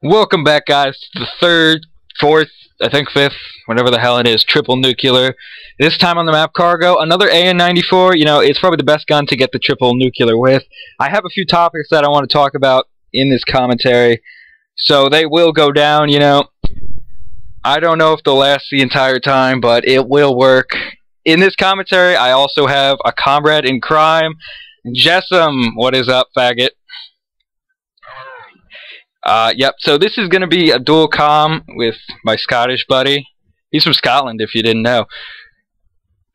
Welcome back, guys, to the third, fourth, I think fifth, whatever the hell it is, triple nuclear. This time on the map Cargo, another AN94. You know, it's probably the best gun to get the triple nuclear with. I have a few topics that I want to talk about in this commentary, so they will go down, you know. I don't know if they'll last the entire time, but it will work. In this commentary, I also have a comrade in crime, Jessam. What is up, faggot? Yep, so this is going to be a dual comm with my Scottish buddy. He's from Scotland, if you didn't know.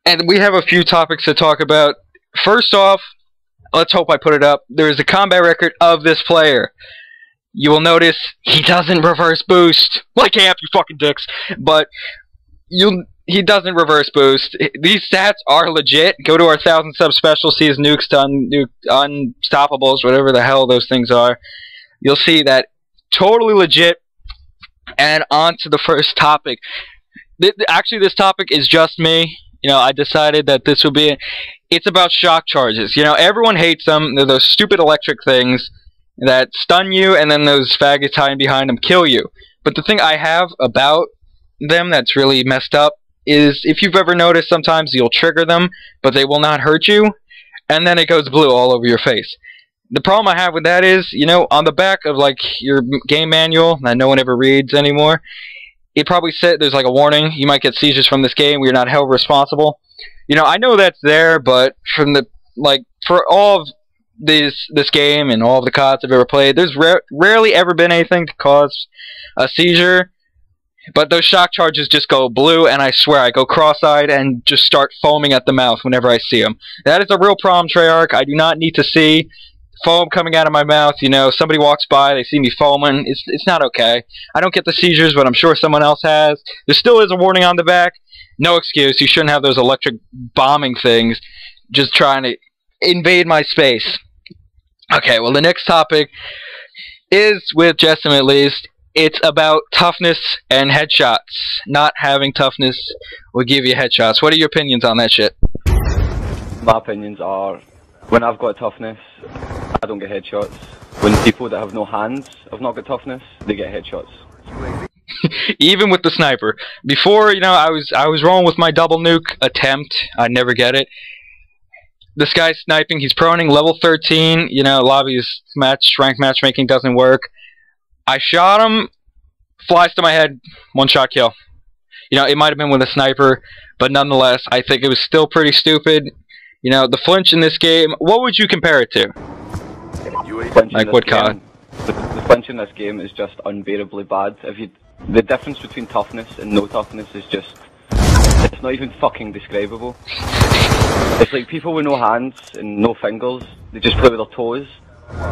And we have a few topics to talk about. First off, let's hope I put it up. There is a combat record of this player. You will notice he doesn't reverse boost. Like Amp, you fucking dicks. But he doesn't reverse boost. These stats are legit. Go to our 1,000 sub special, see his nukes to unstoppables, whatever the hell those things are. You'll see that totally legit. And on to the first topic. Actually, this topic is just me. You know, I decided that this would be it. It's about shock charges. You know, everyone hates them. They're those stupid electric things that stun you, and then those faggots hiding behind them kill you. But the thing I have about them that's really messed up is, if you've ever noticed, sometimes you'll trigger them, but they will not hurt you, and then it goes blue all over your face. The problem I have with that is, you know, on the back of, like, your game manual that no one ever reads anymore, it probably said there's, like, a warning. You might get seizures from this game. We're not held responsible. You know, I know that's there, but from the, like, for all of this game and all of the CODs I've ever played, there's rarely ever been anything to cause a seizure. But those shock charges just go blue, and I swear I go cross-eyed and just start foaming at the mouth whenever I see them. That is a real problem, Treyarch. I do not need to see foam coming out of my mouth. You know, somebody walks by, they see me foaming. It's not okay. I don't get the seizures, but I'm sure someone else has. There still is a warning on the back. No excuse. You shouldn't have those electric bombing things just trying to invade my space. Okay, well, the next topic is, with Jessam at least, it's about toughness and headshots. Not having toughness will give you headshots. What are your opinions on that shit? My opinions are, when I've got toughness, I don't get headshots. When people that have no hands have not got toughness, they get headshots. Even with the sniper. Before, you know, I was rolling with my double nuke attempt. I never get it. This guy's sniping. He's proning level 13. You know, lobby's ranked matchmaking doesn't work. I shot him. Flies to my head. One shot kill. You know, it might have been with a sniper, but nonetheless, I think it was still pretty stupid. You know, the flinch in this game, what would you compare it to? Like what COD? The flinch in this game is just unbearably bad. The difference between toughness and no toughness is just, it's not even fucking describable. It's like people with no hands and no fingers, they just play with their toes.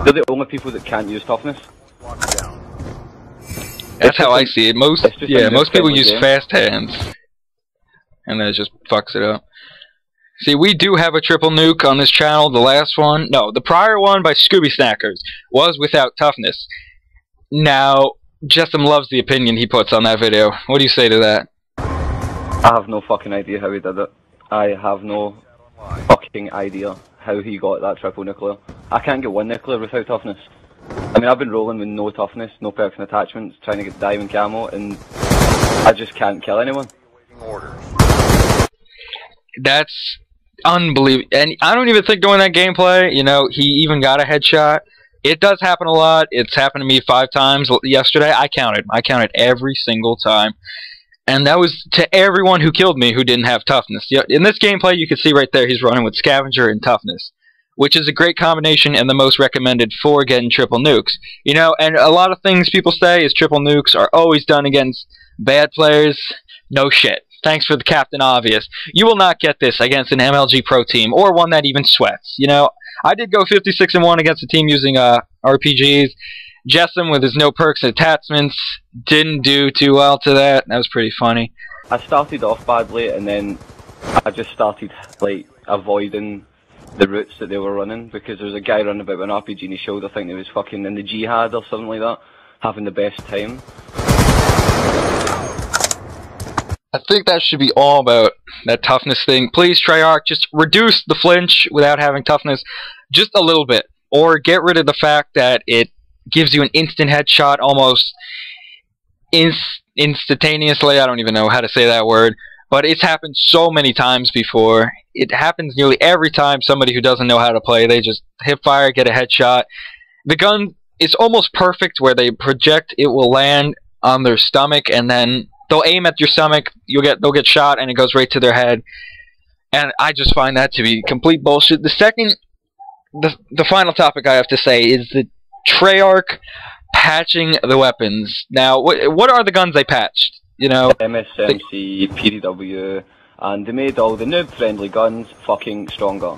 They're the only people that can't use toughness. That's how I see it. Most people use fast hands, and then it just fucks it up. See, we do have a triple nuke on this channel. The last one, no, the prior one by Scooby Snackers was without toughness. Now, Jessam loves the opinion he puts on that video. What do you say to that? I have no fucking idea how he did it. I have no fucking idea how he got that triple nuclear. I can't get one nuclear without toughness. I mean, I've been rolling with no toughness, no perks and attachments, trying to get diamond camo, and I just can't kill anyone. That's unbelievable. And I don't even think during that gameplay, you know, he even got a headshot. It does happen a lot. It's happened to me 5 times yesterday. I counted every single time. And that was to everyone who killed me who didn't have toughness. In this gameplay, you can see right there, he's running with Scavenger and toughness, which is a great combination and the most recommended for getting triple nukes. You know, and a lot of things people say is triple nukes are always done against bad players. No shit. Thanks for the Captain Obvious. You will not get this against an MLG Pro team, or one that even sweats. You know, I did go 56-1 against a team using RPGs. Jessam, with his no perks and attachments, didn't do too well to that. That was pretty funny. I started off badly, and then I just started, like, avoiding the routes that they were running, because there was a guy running about with an RPG in his shoulder, I think he was fucking in the jihad or something like that, having the best time. I think that should be all about that toughness thing. Please, Treyarch, just reduce the flinch without having toughness just a little bit. Or get rid of the fact that it gives you an instant headshot almost instantaneously. I don't even know how to say that word, but it's happened so many times before. It happens nearly every time somebody who doesn't know how to play, they just hip fire, get a headshot. The gun is almost perfect where they project, it will land on their stomach, and then they'll aim at your stomach, they'll get shot, and it goes right to their head. And I just find that to be complete bullshit. The final topic I have to say is the Treyarch patching the weapons. Now, what are the guns they patched? You know, MSMC, PDW, and they made all the noob-friendly guns fucking stronger.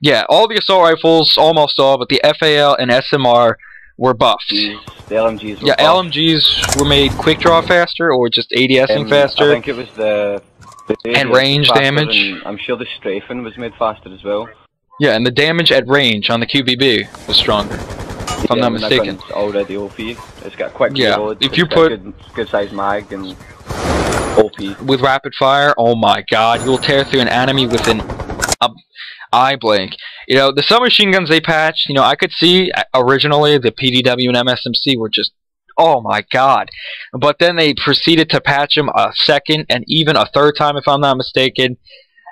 Yeah, all the assault rifles, almost all, but the FAL and SMR were buffed. The LMGs were yeah, buffed. LMGs were made quick draw faster, or just ADSing faster. I think it was the and range damage. And I'm sure the strafing was made faster as well. Yeah, and the damage at range on the QBB was stronger, if I'm not mistaken. That gun's already OP. It's got quick reload. If you put good size mag and OP with rapid fire, oh my god, you'll tear through an enemy within a eye blink. You know, the submachine guns they patched, you know, I could see originally the PDW and MSMC were just, oh my god. But then they proceeded to patch them a second and even a third time, if I'm not mistaken,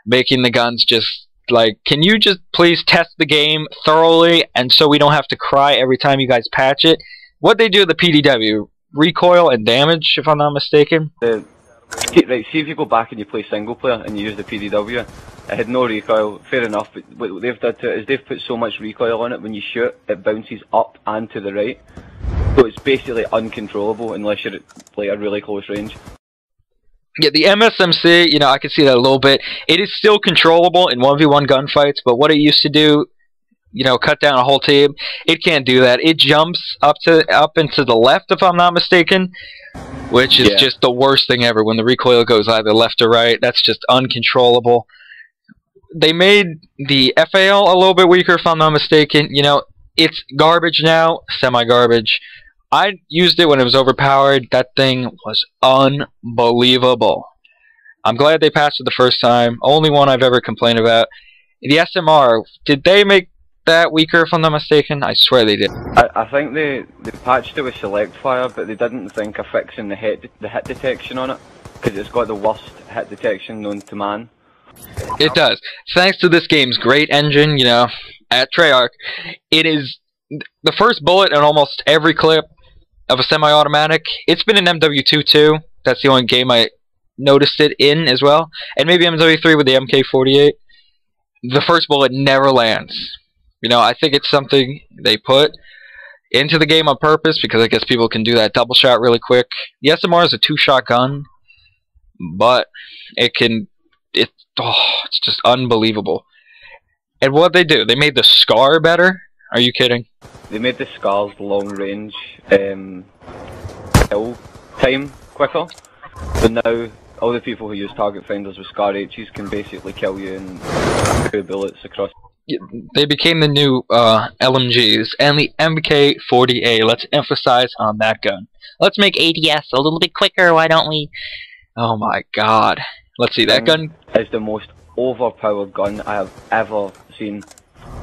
making the guns just like, can you just please test the game thoroughly, and so we don't have to cry every time you guys patch it? What they do with the PDW, recoil and damage, if I'm not mistaken. Right, see if you go back and you play single player and you use the PDW, it had no recoil, fair enough, but what they've done to it is they've put so much recoil on it, when you shoot, it bounces up and to the right. So it's basically uncontrollable unless you're at like a really close range. Yeah, the MSMC, you know, I can see that a little bit. It is still controllable in 1v1 gunfights, but what it used to do, you know, cut down a whole team, it can't do that. It jumps up into the left, if I'm not mistaken, which is just the worst thing ever. When the recoil goes either left or right, that's just uncontrollable. They made the FAL a little bit weaker, if I'm not mistaken. You know, it's garbage now, semi-garbage. I used it when it was overpowered. That thing was unbelievable. I'm glad they patched it the first time. Only one I've ever complained about. The SMR, did they make that weaker, if I'm not mistaken? I swear they did. I think they patched it with select fire, but they didn't think of fixing the hit detection on it, because it's got the worst hit detection known to man. It does. Thanks to this game's great engine, you know, at Treyarch, it is the first bullet in almost every clip of a semi-automatic. It's been in MW2 too. That's the only game I noticed it in as well. And maybe MW3 with the MK48. The first bullet never lands. You know, I think it's something they put into the game on purpose, because I guess people can do that double shot really quick. The SMR is a two-shot gun, but it's just unbelievable. And what they do, they made the SCAR better? Are you kidding? They made the SCAR's long range kill time quicker. So now all the people who use target finders with SCAR H's can basically kill you in 2 bullets across. They became the new LMGs, and the MK40A. Let's emphasize on that gun. Let's make ADS a little bit quicker, why don't we? Oh my god. Let's see, that gun is the most overpowered gun I have ever seen.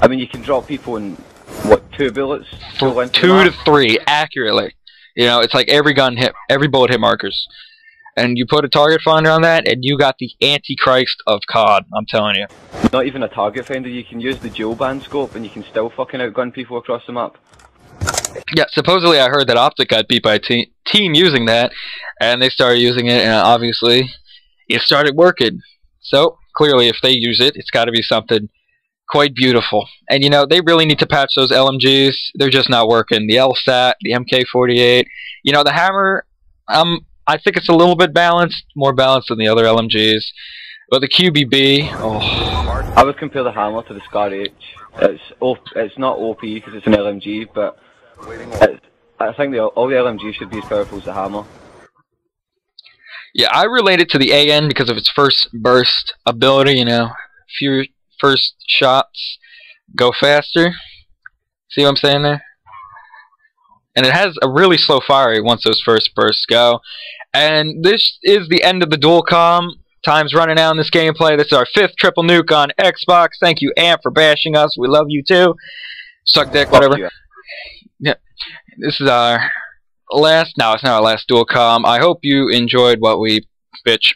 I mean, you can drop people in, what, 2 bullets? 2 to 3, accurately. You know, it's like every bullet hit markers. And you put a target finder on that, and you got the Antichrist of COD, I'm telling you. Not even a target finder, you can use the dual band scope, and you can still fucking outgun people across the map. Yeah, supposedly I heard that Optic got beat by a team using that, and they started using it, and obviously it started working. So, clearly if they use it, it's got to be something quite beautiful. And you know, they really need to patch those LMGs. They're just not working. The LSAT, the MK48, you know, the Hammer, I think it's a little bit balanced, more balanced than the other LMGs. But the QBB, oh. I would compare the Hammer to the SCAR H. It's not OP because it's an LMG, but I think all the LMGs should be as powerful as the Hammer. Yeah, I relate it to the AN because of its first burst ability, you know. Few first shots go faster. See what I'm saying there? And it has a really slow fire rate once those first bursts go. And this is the end of the dual comm. Time's running out in this gameplay. This is our 5th triple nuke on Xbox. Thank you, Amp, for bashing us. We love you too. Suck dick, whatever. Yeah, This is our last. No, it's not our last dual com. I hope you enjoyed what we bitch